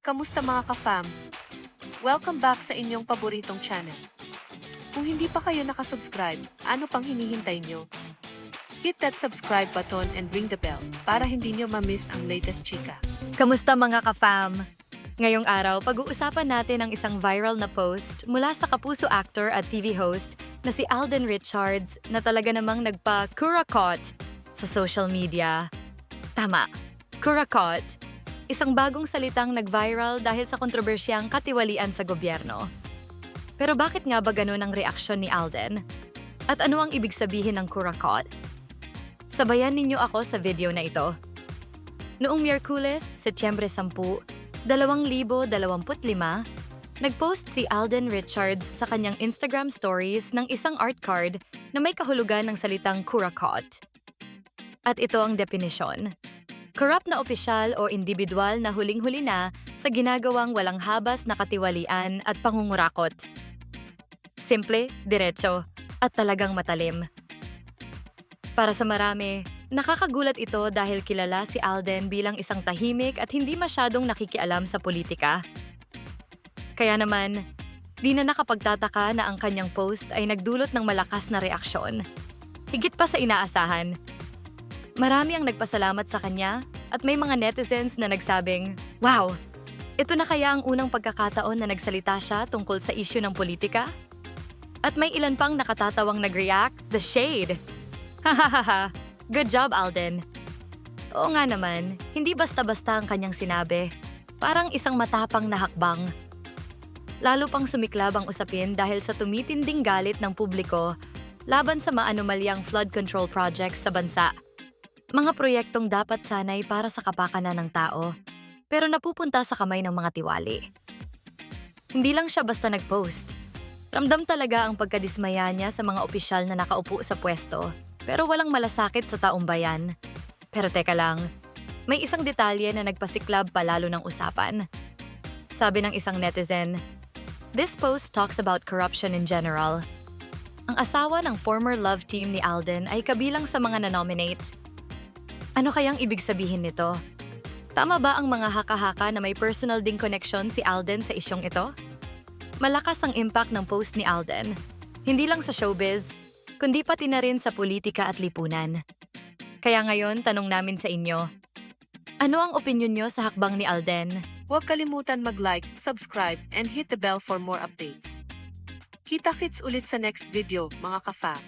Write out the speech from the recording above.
Kamusta mga ka-fam? Welcome back sa inyong paboritong channel. Kung hindi pa kayo nakasubscribe, ano pang hinihintay nyo? Hit that subscribe button and ring the bell para hindi nyo ma-miss ang latest chika. Kamusta mga ka-fam? Ngayong araw, pag-uusapan natin ang isang viral na post mula sa kapuso actor at TV host na si Alden Richards na talaga namang nagpa-kurakot sa social media. Tama, kurakot. Isang bagong salitang nag-viral dahil sa kontrobersyang katiwalian sa gobyerno. Pero bakit nga ba ganun ang reaksyon ni Alden? At ano ang ibig sabihin ng kurakot? Sabayan ninyo ako sa video na ito. Noong Miyerkules, Setyembre 10, 2025, nag-post si Alden Richards sa kanyang Instagram stories ng isang art card na may kahulugan ng salitang kurakot. At ito ang definisyon. Corrupt na opisyal o individual na huling-huli na sa ginagawang walang habas na katiwalian at pangungurakot. Simple, diretso, at talagang matalim. Para sa marami, nakakagulat ito dahil kilala si Alden bilang isang tahimik at hindi masyadong nakikialam sa politika. Kaya naman, di na nakapagtataka na ang kanyang post ay nagdulot ng malakas na reaksyon. Higit pa sa inaasahan. Marami ang nagpasalamat sa kanya at may mga netizens na nagsabing, "Wow! Ito na kaya ang unang pagkakataon na nagsalita siya tungkol sa issue ng politika?" At may ilan pang nakatatawang nag-react, "The shade!" Hahaha! Good job, Alden! Oo nga naman, hindi basta-basta ang kanyang sinabi. Parang isang matapang na hakbang. Lalo pang sumiklab ang usapin dahil sa tumitinding galit ng publiko laban sa maanomalyang flood control projects sa bansa. Mga proyektong dapat sanay para sa kapakanan ng tao, pero napupunta sa kamay ng mga tiwali. Hindi lang siya basta nag-post. Ramdam talaga ang pagkadismaya niya sa mga opisyal na nakaupo sa pwesto, pero walang malasakit sa taong bayan. Pero teka lang, may isang detalye na nagpasiklab palalo ng usapan. Sabi ng isang netizen, "This post talks about corruption in general." Ang asawa ng former love team ni Alden ay kabilang sa mga na-nominate. Ano kayang ibig sabihin nito? Tama ba ang mga haka-haka na may personal ding connection si Alden sa isyong ito? Malakas ang impact ng post ni Alden. Hindi lang sa showbiz, kundi pati na rin sa politika at lipunan. Kaya ngayon, tanong namin sa inyo, ano ang opinyon nyo sa hakbang ni Alden? Huwag kalimutan mag-like, subscribe, and hit the bell for more updates. Kita-kits ulit sa next video, mga ka-fam.